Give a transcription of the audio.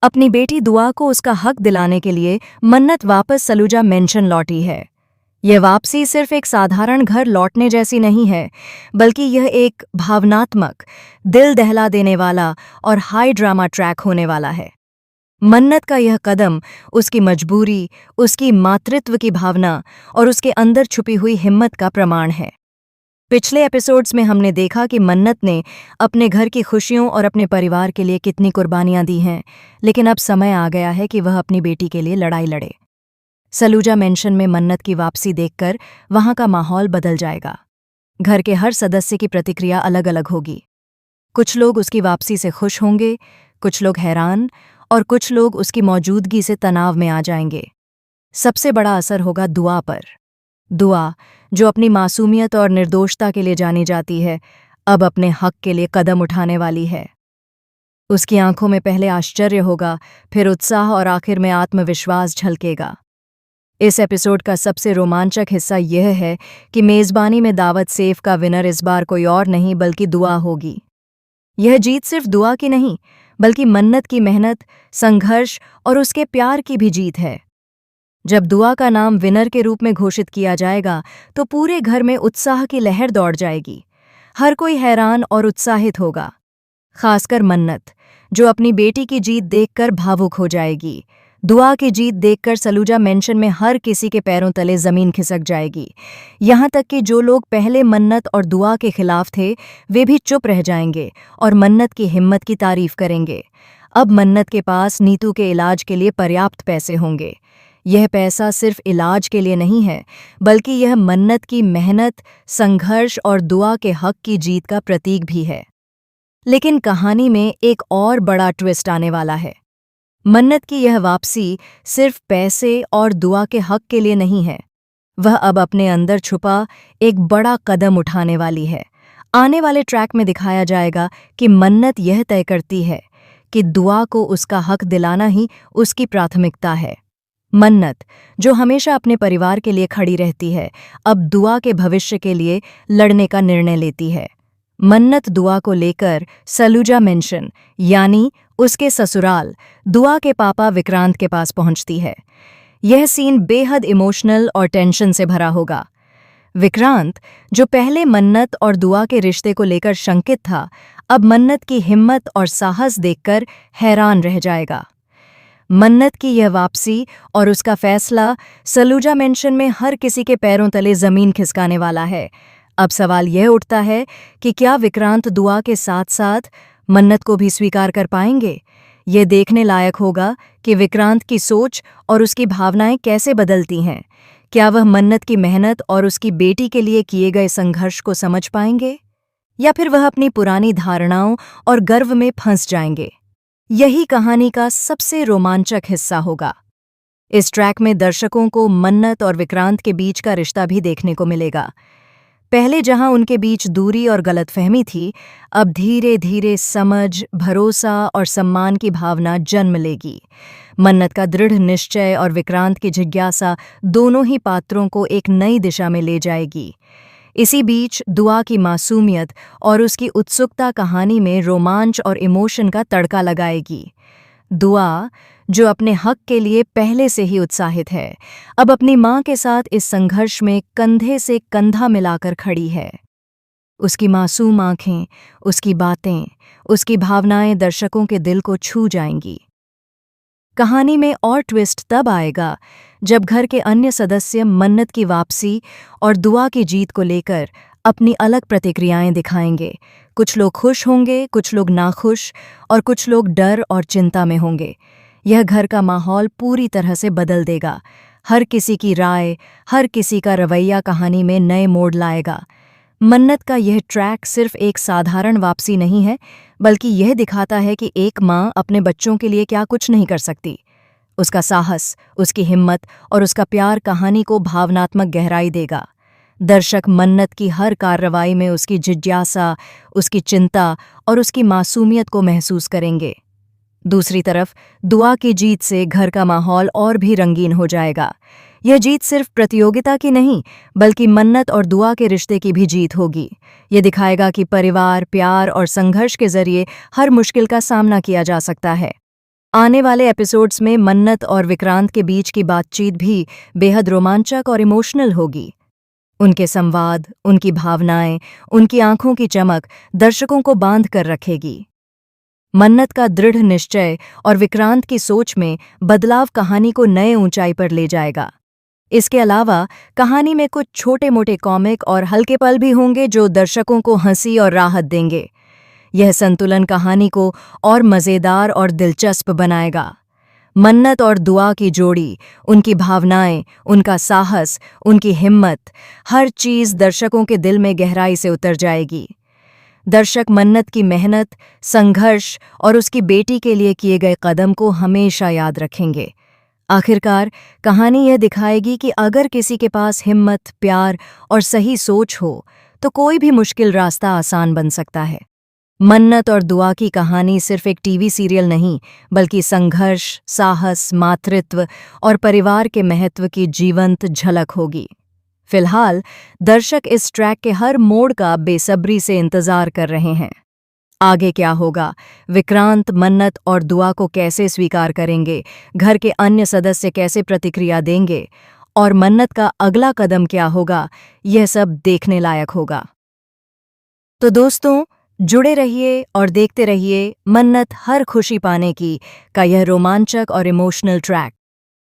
अपनी बेटी दुआ को उसका हक दिलाने के लिए मन्नत वापस सलूजा मेंशन लौटी है। यह वापसी सिर्फ एक साधारण घर लौटने जैसी नहीं है, बल्कि यह एक भावनात्मक, दिल दहला देने वाला और हाई ड्रामा ट्रैक होने वाला है। मन्नत का यह कदम उसकी मजबूरी, उसकी मातृत्व की भावना और उसके अंदर छुपी हुई हिम्मत का प्रमाण है। पिछले एपिसोड्स में हमने देखा कि मन्नत ने अपने घर की खुशियों और अपने परिवार के लिए कितनी कुर्बानियां दी हैं, लेकिन अब समय आ गया है कि वह अपनी बेटी के लिए लड़ाई लड़े। सलूजा मेंशन में मन्नत की वापसी देखकर वहां का माहौल बदल जाएगा। घर के हर सदस्य की प्रतिक्रिया अलग अलग होगी। कुछ लोग उसकी वापसी से खुश होंगे, कुछ लोग हैरान और कुछ लोग उसकी मौजूदगी से तनाव में आ जाएंगे। सबसे बड़ा असर होगा दुआ पर। दुआ, जो अपनी मासूमियत और निर्दोषता के लिए जानी जाती है, अब अपने हक के लिए कदम उठाने वाली है। उसकी आंखों में पहले आश्चर्य होगा, फिर उत्साह और आखिर में आत्मविश्वास झलकेगा। इस एपिसोड का सबसे रोमांचक हिस्सा यह है कि मेज़बानी में दावत सेफ का विनर इस बार कोई और नहीं बल्कि दुआ होगी। यह जीत सिर्फ दुआ की नहीं, बल्कि मन्नत की मेहनत, संघर्ष और उसके प्यार की भी जीत है। जब दुआ का नाम विनर के रूप में घोषित किया जाएगा, तो पूरे घर में उत्साह की लहर दौड़ जाएगी। हर कोई हैरान और उत्साहित होगा, खासकर मन्नत, जो अपनी बेटी की जीत देखकर भावुक हो जाएगी। दुआ की जीत देखकर सलूजा मेंशन में हर किसी के पैरों तले जमीन खिसक जाएगी। यहाँ तक कि जो लोग पहले मन्नत और दुआ के खिलाफ थे, वे भी चुप रह जाएंगे और मन्नत की हिम्मत की तारीफ करेंगे। अब मन्नत के पास नीतू के इलाज के लिए पर्याप्त पैसे होंगे। यह पैसा सिर्फ इलाज के लिए नहीं है, बल्कि यह मन्नत की मेहनत, संघर्ष और दुआ के हक की जीत का प्रतीक भी है। लेकिन कहानी में एक और बड़ा ट्विस्ट आने वाला है। मन्नत की यह वापसी सिर्फ पैसे और दुआ के हक के लिए नहीं है। वह अब अपने अंदर छुपा एक बड़ा कदम उठाने वाली है। आने वाले ट्रैक में दिखाया जाएगा कि मन्नत यह तय करती है कि दुआ को उसका हक दिलाना ही उसकी प्राथमिकता है। मन्नत, जो हमेशा अपने परिवार के लिए खड़ी रहती है, अब दुआ के भविष्य के लिए लड़ने का निर्णय लेती है। मन्नत दुआ को लेकर सलूजा मेंशन यानी उसके ससुराल दुआ के पापा विक्रांत के पास पहुंचती है। यह सीन बेहद इमोशनल और टेंशन से भरा होगा। विक्रांत, जो पहले मन्नत और दुआ के रिश्ते को लेकर शंकित था, अब मन्नत की हिम्मत और साहस देखकर हैरान रह जाएगा। मन्नत की यह वापसी और उसका फैसला सलूजा मेंशन में हर किसी के पैरों तले जमीन खिसकाने वाला है। अब सवाल यह उठता है कि क्या विक्रांत दुआ के साथ साथ मन्नत को भी स्वीकार कर पाएंगे? यह देखने लायक होगा कि विक्रांत की सोच और उसकी भावनाएं कैसे बदलती हैं। क्या वह मन्नत की मेहनत और उसकी बेटी के लिए किए गए संघर्ष को समझ पाएंगे, या फिर वह अपनी पुरानी धारणाओं और गर्व में फंस जाएंगे? यही कहानी का सबसे रोमांचक हिस्सा होगा। इस ट्रैक में दर्शकों को मन्नत और विक्रांत के बीच का रिश्ता भी देखने को मिलेगा। पहले जहां उनके बीच दूरी और गलतफहमी थी, अब धीरे धीरे समझ, भरोसा और सम्मान की भावना जन्म लेगी। मन्नत का दृढ़ निश्चय और विक्रांत की जिज्ञासा दोनों ही पात्रों को एक नई दिशा में ले जाएगी। इसी बीच दुआ की मासूमियत और उसकी उत्सुकता कहानी में रोमांच और इमोशन का तड़का लगाएगी। दुआ, जो अपने हक के लिए पहले से ही उत्साहित है, अब अपनी मां के साथ इस संघर्ष में कंधे से कंधा मिलाकर खड़ी है। उसकी मासूम आंखें, उसकी बातें, उसकी भावनाएं दर्शकों के दिल को छू जाएंगी। कहानी में और ट्विस्ट तब आएगा जब घर के अन्य सदस्य मन्नत की वापसी और दुआ की जीत को लेकर अपनी अलग प्रतिक्रियाएं दिखाएंगे। कुछ लोग खुश होंगे, कुछ लोग नाखुश और कुछ लोग डर और चिंता में होंगे। यह घर का माहौल पूरी तरह से बदल देगा। हर किसी की राय, हर किसी का रवैया कहानी में नए मोड़ लाएगा। मन्नत का यह ट्रैक सिर्फ एक साधारण वापसी नहीं है, बल्कि यह दिखाता है कि एक माँ अपने बच्चों के लिए क्या कुछ नहीं कर सकती। उसका साहस, उसकी हिम्मत और उसका प्यार कहानी को भावनात्मक गहराई देगा। दर्शक मन्नत की हर कार्रवाई में उसकी जिज्ञासा, उसकी चिंता और उसकी मासूमियत को महसूस करेंगे। दूसरी तरफ दुआ की जीत से घर का माहौल और भी रंगीन हो जाएगा। यह जीत सिर्फ प्रतियोगिता की नहीं, बल्कि मन्नत और दुआ के रिश्ते की भी जीत होगी। यह दिखाएगा कि परिवार, प्यार और संघर्ष के जरिए हर मुश्किल का सामना किया जा सकता है। आने वाले एपिसोड्स में मन्नत और विक्रांत के बीच की बातचीत भी बेहद रोमांचक और इमोशनल होगी। उनके संवाद, उनकी भावनाएं, उनकी आंखों की चमक दर्शकों को बांध कर रखेगी। मन्नत का दृढ़ निश्चय और विक्रांत की सोच में बदलाव कहानी को नए ऊंचाई पर ले जाएगा। इसके अलावा कहानी में कुछ छोटे मोटे कॉमिक और हल्के पल भी होंगे जो दर्शकों को हंसी और राहत देंगे। यह संतुलन कहानी को और मज़ेदार और दिलचस्प बनाएगा। मन्नत और दुआ की जोड़ी, उनकी भावनाएं, उनका साहस, उनकी हिम्मत, हर चीज़ दर्शकों के दिल में गहराई से उतर जाएगी। दर्शक मन्नत की मेहनत, संघर्ष और उसकी बेटी के लिए किए गए कदम को हमेशा याद रखेंगे। आखिरकार कहानी यह दिखाएगी कि अगर किसी के पास हिम्मत, प्यार और सही सोच हो तो कोई भी मुश्किल रास्ता आसान बन सकता है। मन्नत और दुआ की कहानी सिर्फ एक टीवी सीरियल नहीं, बल्कि संघर्ष, साहस, मातृत्व और परिवार के महत्व की जीवंत झलक होगी। फिलहाल दर्शक इस ट्रैक के हर मोड़ का बेसब्री से इंतजार कर रहे हैं। आगे क्या होगा? विक्रांत मन्नत और दुआ को कैसे स्वीकार करेंगे? घर के अन्य सदस्य कैसे प्रतिक्रिया देंगे? और मन्नत का अगला कदम क्या होगा? यह सब देखने लायक होगा। तो दोस्तों, जुड़े रहिए और देखते रहिए मन्नत हर खुशी पाने की का यह रोमांचक और इमोशनल ट्रैक।